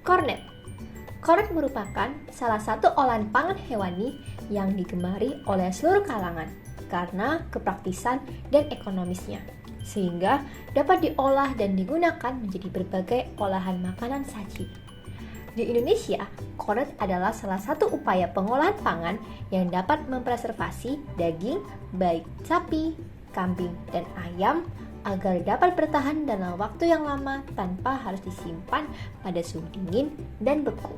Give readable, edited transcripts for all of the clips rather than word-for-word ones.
Kornet. Kornet merupakan salah satu olahan pangan hewani yang digemari oleh seluruh kalangan karena kepraktisan dan ekonomisnya, sehingga dapat diolah dan digunakan menjadi berbagai olahan makanan saji. Di Indonesia, kornet adalah salah satu upaya pengolahan pangan yang dapat mempreservasi daging baik sapi, kambing, dan ayam agar dapat bertahan dalam waktu yang lama tanpa harus disimpan pada suhu dingin dan beku.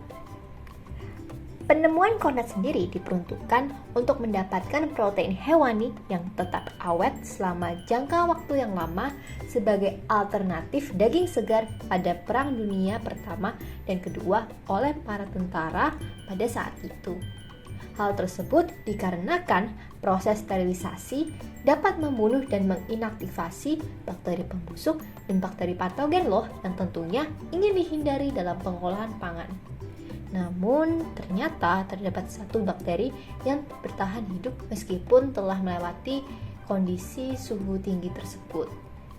Penemuan kornet sendiri diperuntukkan untuk mendapatkan protein hewani yang tetap awet selama jangka waktu yang lama sebagai alternatif daging segar pada Perang Dunia Pertama dan Kedua oleh para tentara pada saat itu. Hal tersebut dikarenakan proses sterilisasi dapat membunuh dan menginaktivasi bakteri pembusuk dan bakteri patogen yang tentunya ingin dihindari dalam pengolahan pangan. Namun, ternyata terdapat satu bakteri yang bertahan hidup meskipun telah melewati kondisi suhu tinggi tersebut,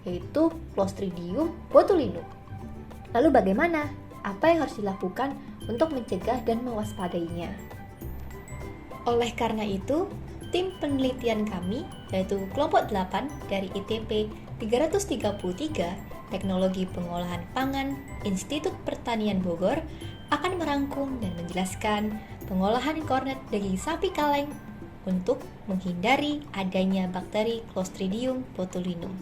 yaitu Clostridium botulinum. Lalu bagaimana? Apa yang harus dilakukan untuk mencegah dan mewaspadainya? Oleh karena itu, tim penelitian kami, yaitu kelompok 8 dari ITP 333 Teknologi Pengolahan Pangan Institut Pertanian Bogor, akan merangkum dan menjelaskan pengolahan kornet daging sapi kaleng untuk menghindari adanya bakteri Clostridium botulinum.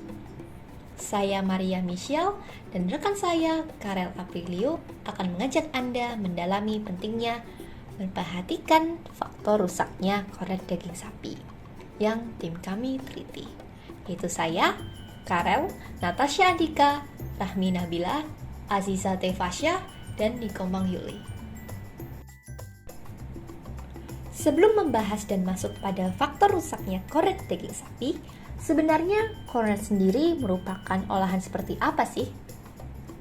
Saya Maria Michelle dan rekan saya Karel Aprilio akan mengajak Anda mendalami pentingnya memperhatikan faktor rusaknya kornet daging sapi yang tim kami teliti, yaitu saya, Karel, Natasha Andika, Rahmi Nabila, Aziza Tefasya, dan Nikomang Yuli. Sebelum membahas dan masuk pada faktor rusaknya kornet daging sapi, sebenarnya kornet sendiri merupakan olahan seperti apa sih?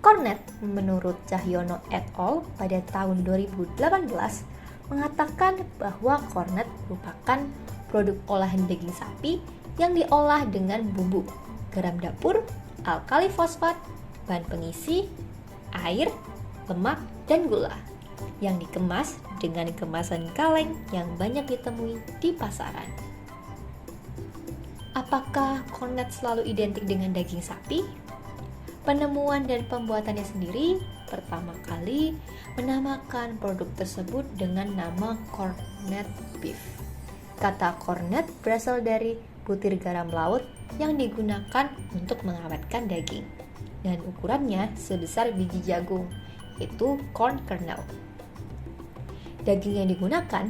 Kornet, menurut Cahyono et al. Pada tahun 2018, mengatakan bahwa kornet merupakan produk olahan daging sapi yang diolah dengan bumbu, garam dapur, alkali fosfat, bahan pengisi, air, lemak, dan gula yang dikemas dengan kemasan kaleng yang banyak ditemui di pasaran. Apakah kornet selalu identik dengan daging sapi? Penemuan dan pembuatannya sendiri pertama kali menamakan produk tersebut dengan nama cornet beef. Kata cornet berasal dari butir garam laut yang digunakan untuk mengawetkan daging, dan ukurannya sebesar biji jagung, yaitu corn kernel. Daging yang digunakan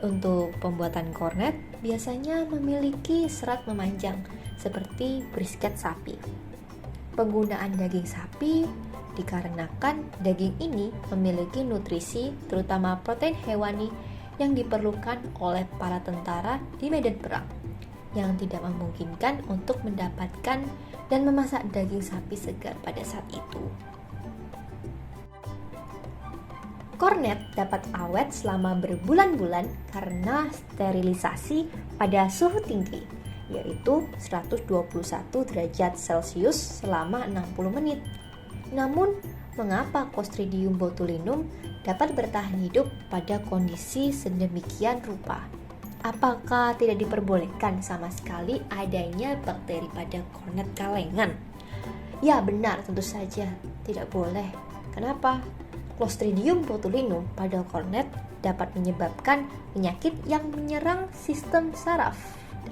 untuk pembuatan kornet biasanya memiliki serat memanjang seperti brisket sapi. Penggunaan daging sapi dikarenakan daging ini memiliki nutrisi terutama protein hewani yang diperlukan oleh para tentara di medan perang, yang tidak memungkinkan untuk mendapatkan dan memasak daging sapi segar pada saat itu. Kornet dapat awet selama berbulan-bulan karena sterilisasi pada suhu tinggi, yaitu 121 derajat Celcius selama 60 menit. Namun, mengapa Clostridium botulinum dapat bertahan hidup pada kondisi sedemikian rupa? Apakah tidak diperbolehkan sama sekali adanya bakteri pada kornet kalengan? Ya benar, tentu saja tidak boleh. Kenapa? Clostridium botulinum pada kornet dapat menyebabkan penyakit yang menyerang sistem saraf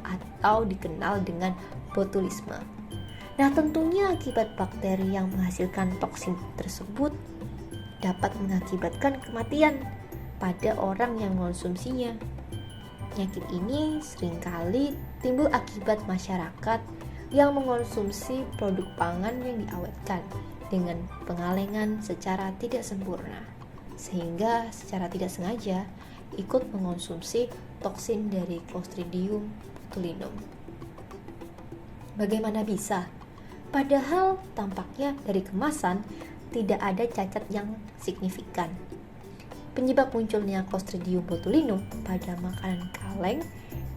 atau dikenal dengan botulisme. Nah, tentunya akibat bakteri yang menghasilkan toksin tersebut dapat mengakibatkan kematian pada orang yang mengonsumsinya. Penyakit ini seringkali timbul akibat masyarakat yang mengonsumsi produk pangan yang diawetkan dengan pengalengan secara tidak sempurna, sehingga secara tidak sengaja ikut mengonsumsi toksin dari Clostridium botulinum. Bagaimana bisa? Padahal tampaknya dari kemasan tidak ada cacat yang signifikan. Penyebab munculnya Clostridium botulinum pada makanan kaleng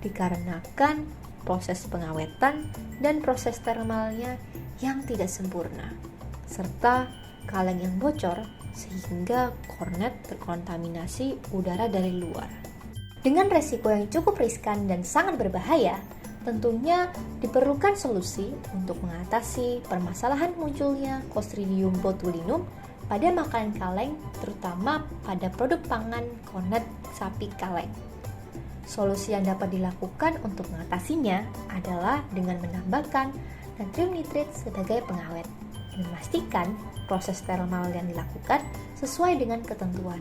dikarenakan proses pengawetan dan proses thermalnya yang tidak sempurna, serta kaleng yang bocor sehingga kornet terkontaminasi udara dari luar. Dengan resiko yang cukup riskan dan sangat berbahaya, tentunya diperlukan solusi untuk mengatasi permasalahan munculnya Clostridium botulinum pada makanan kaleng, terutama pada produk pangan kornet sapi kaleng. Solusi yang dapat dilakukan untuk mengatasinya adalah dengan menambahkan natrium nitrit sebagai pengawet dan memastikan proses termal yang dilakukan sesuai dengan ketentuan.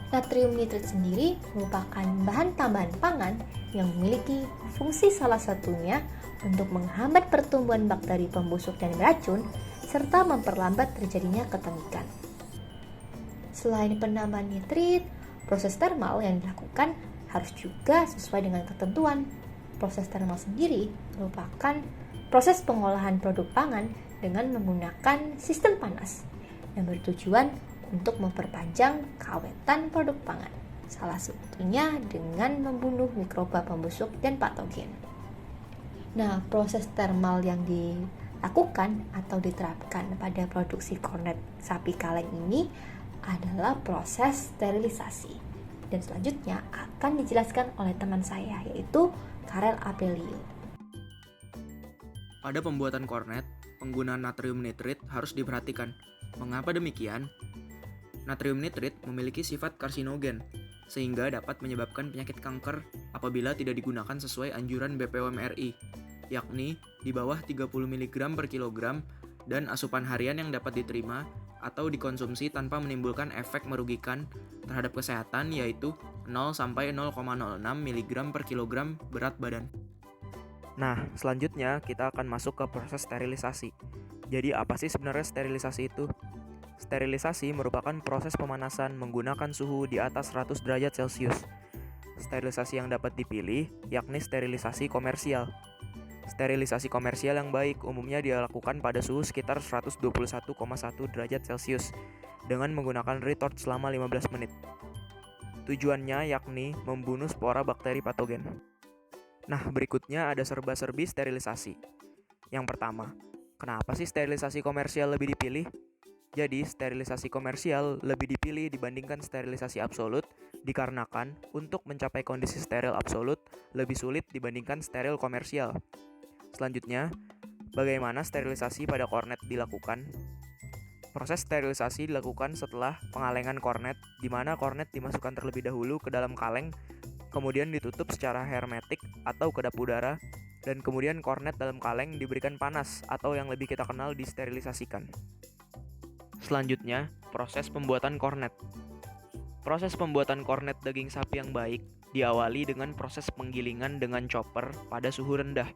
Natrium nitrit sendiri merupakan bahan tambahan pangan yang memiliki fungsi salah satunya untuk menghambat pertumbuhan bakteri pembusuk dan beracun serta memperlambat terjadinya ketengikan. Selain penambahan nitrit, proses termal yang dilakukan harus juga sesuai dengan ketentuan. Proses termal sendiri merupakan proses pengolahan produk pangan dengan menggunakan sistem panas yang bertujuan untuk memperpanjang keawetan produk pangan, salah satunya dengan membunuh mikroba pembusuk dan patogen. Nah, proses termal yang dilakukan atau diterapkan pada produksi kornet sapi kaleng ini adalah proses sterilisasi. Dan selanjutnya akan dijelaskan oleh teman saya, yaitu Karel Apelio. Pada pembuatan kornet, penggunaan natrium nitrit harus diperhatikan. Mengapa demikian? Natrium nitrit memiliki sifat karsinogen, sehingga dapat menyebabkan penyakit kanker apabila tidak digunakan sesuai anjuran BPOM RI, yakni di bawah 30 mg per kilogram dan asupan harian yang dapat diterima atau dikonsumsi tanpa menimbulkan efek merugikan terhadap kesehatan, yaitu 0-0,06 mg per kilogram berat badan. Nah, selanjutnya kita akan masuk ke proses sterilisasi. Jadi apa sih sebenarnya sterilisasi itu? Sterilisasi merupakan proses pemanasan menggunakan suhu di atas 100 derajat Celcius. Sterilisasi yang dapat dipilih yakni sterilisasi komersial. Sterilisasi komersial yang baik umumnya dilakukan pada suhu sekitar 121,1 derajat Celcius dengan menggunakan retort selama 15 menit. Tujuannya yakni membunuh spora bakteri patogen. Nah, berikutnya ada serba-serbi sterilisasi. Yang pertama, kenapa sih sterilisasi komersial lebih dipilih? Jadi, sterilisasi komersial lebih dipilih dibandingkan sterilisasi absolut dikarenakan untuk mencapai kondisi steril absolut lebih sulit dibandingkan steril komersial. Selanjutnya, bagaimana sterilisasi pada kornet dilakukan? Proses sterilisasi dilakukan setelah pengalengan kornet, di mana kornet dimasukkan terlebih dahulu ke dalam kaleng, kemudian ditutup secara hermetik atau kedap udara, dan kemudian kornet dalam kaleng diberikan panas atau yang lebih kita kenal disterilisasikan. Selanjutnya, proses pembuatan kornet. Proses pembuatan kornet daging sapi yang baik diawali dengan proses penggilingan dengan chopper pada suhu rendah.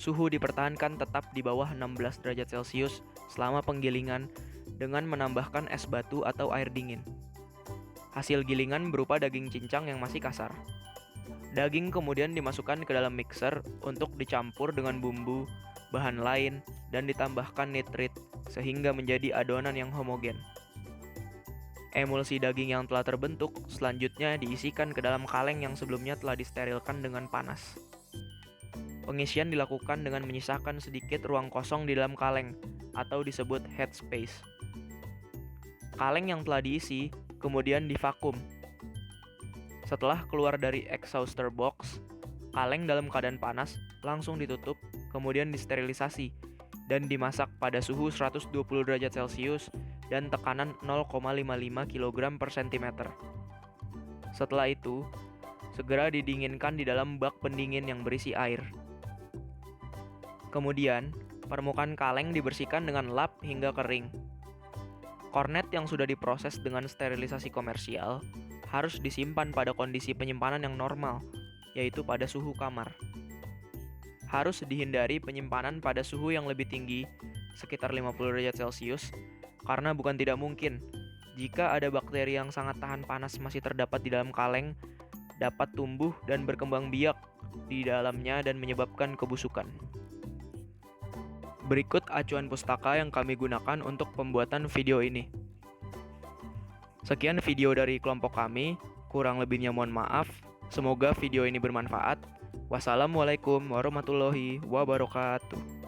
Suhu dipertahankan tetap di bawah 16 derajat Celcius selama penggilingan dengan menambahkan es batu atau air dingin. Hasil gilingan berupa daging cincang yang masih kasar. Daging kemudian dimasukkan ke dalam mixer untuk dicampur dengan bumbu, bahan lain, dan ditambahkan nitrit sehingga menjadi adonan yang homogen. Emulsi daging yang telah terbentuk selanjutnya diisikan ke dalam kaleng yang sebelumnya telah disterilkan dengan panas. Pengisian dilakukan dengan menyisakan sedikit ruang kosong di dalam kaleng atau disebut headspace. Kaleng yang telah diisi kemudian divakum. Setelah keluar dari exhauster box, kaleng dalam keadaan panas langsung ditutup, kemudian disterilisasi dan dimasak pada suhu 120 derajat Celcius dan tekanan 0,55 kg per cm. Setelah itu, segera didinginkan di dalam bak pendingin yang berisi air. Kemudian, permukaan kaleng dibersihkan dengan lap hingga kering. Kornet yang sudah diproses dengan sterilisasi komersial harus disimpan pada kondisi penyimpanan yang normal, yaitu pada suhu kamar. Harus dihindari penyimpanan pada suhu yang lebih tinggi, sekitar 50 derajat Celcius, karena bukan tidak mungkin, jika ada bakteri yang sangat tahan panas masih terdapat di dalam kaleng, dapat tumbuh dan berkembang biak di dalamnya dan menyebabkan kebusukan. Berikut acuan pustaka yang kami gunakan untuk pembuatan video ini. Sekian video dari kelompok kami, kurang lebihnya mohon maaf. Semoga video ini bermanfaat. Wassalamualaikum warahmatullahi wabarakatuh.